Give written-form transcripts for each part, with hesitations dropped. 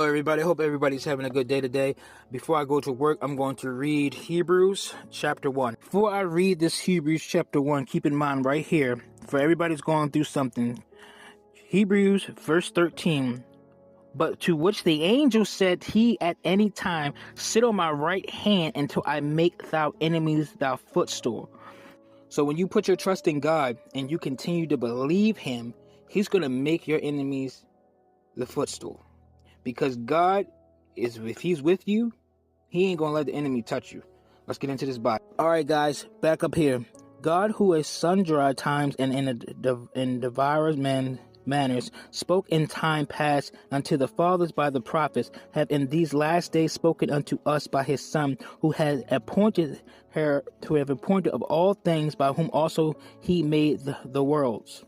Hello everybody, I hope everybody's having a good day today. Before I go to work, I'm going to read Hebrews chapter 1. Before I read this Hebrews chapter 1, keep in mind right here, for everybody's going through something. Hebrews verse 13. But to which the angel said, he at any time, sit on my right hand until I make thou enemies thy footstool. So when you put your trust in God and you continue to believe him, he's going to make your enemies the footstool. Because God is, if he's with you, he ain't gonna let the enemy touch you. Let's get into this Bible. Alright guys, back up here. God, who is sundry times and in divers manners spoke in time past unto the fathers by the prophets, have in these last days spoken unto us by his Son, who has appointed of all things, by whom also he made the worlds,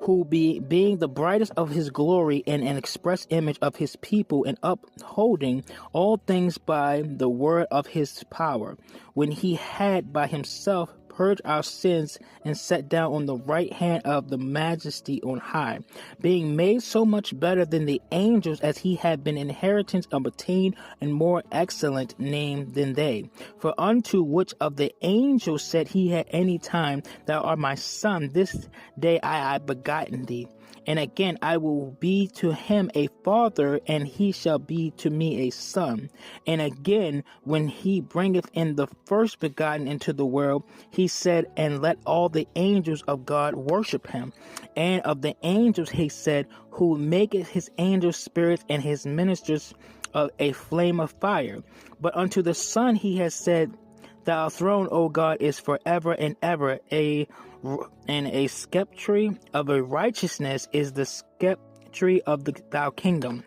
who being the brightest of his glory and an express image of his people, and upholding all things by the word of his power, when he had by himself purged our sins, and sat down on the right hand of the majesty on high, being made so much better than the angels, as he had been inheritance obtained and more excellent name than they. For unto which of the angels said he at any time, thou art my son, this day I begotten thee. And again, I will be to him a father, and he shall be to me a son. And again, when he bringeth in the first begotten into the world, he said, and let all the angels of God worship him. And of the angels he said, who maketh his angels spirits and his ministers of a flame of fire. But unto the Son he has said, Thy throne, O God, is forever and ever. And a sceptre of a righteousness is the sceptre of thy kingdom.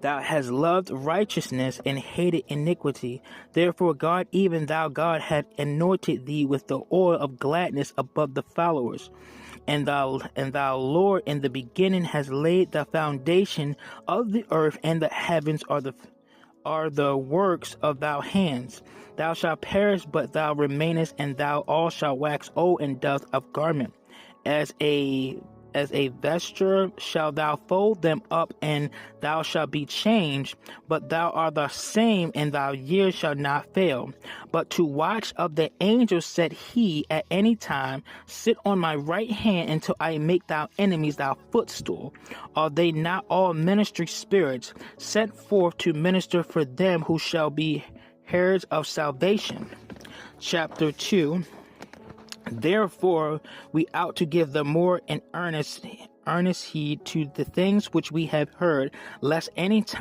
Thou hast loved righteousness and hated iniquity. Therefore God, even thou God, hath anointed thee with the oil of gladness above the followers. And thou, Lord, in the beginning has laid the foundation of the earth, and the heavens are the works of thy hands. Thou shalt perish, but thou remainest, and thou all shalt wax old and doth of garment. As a vesture shalt thou fold them up, and thou shalt be changed, but thou art the same, and thy years shall not fail. But to watch of the angels said he at any time, sit on my right hand until I make thy enemies thy footstool. Are they not all ministry spirits, sent forth to minister for them who shall be heirs of salvation? Chapter 2. Therefore we ought to give the more and earnest heed to the things which we have heard, lest any time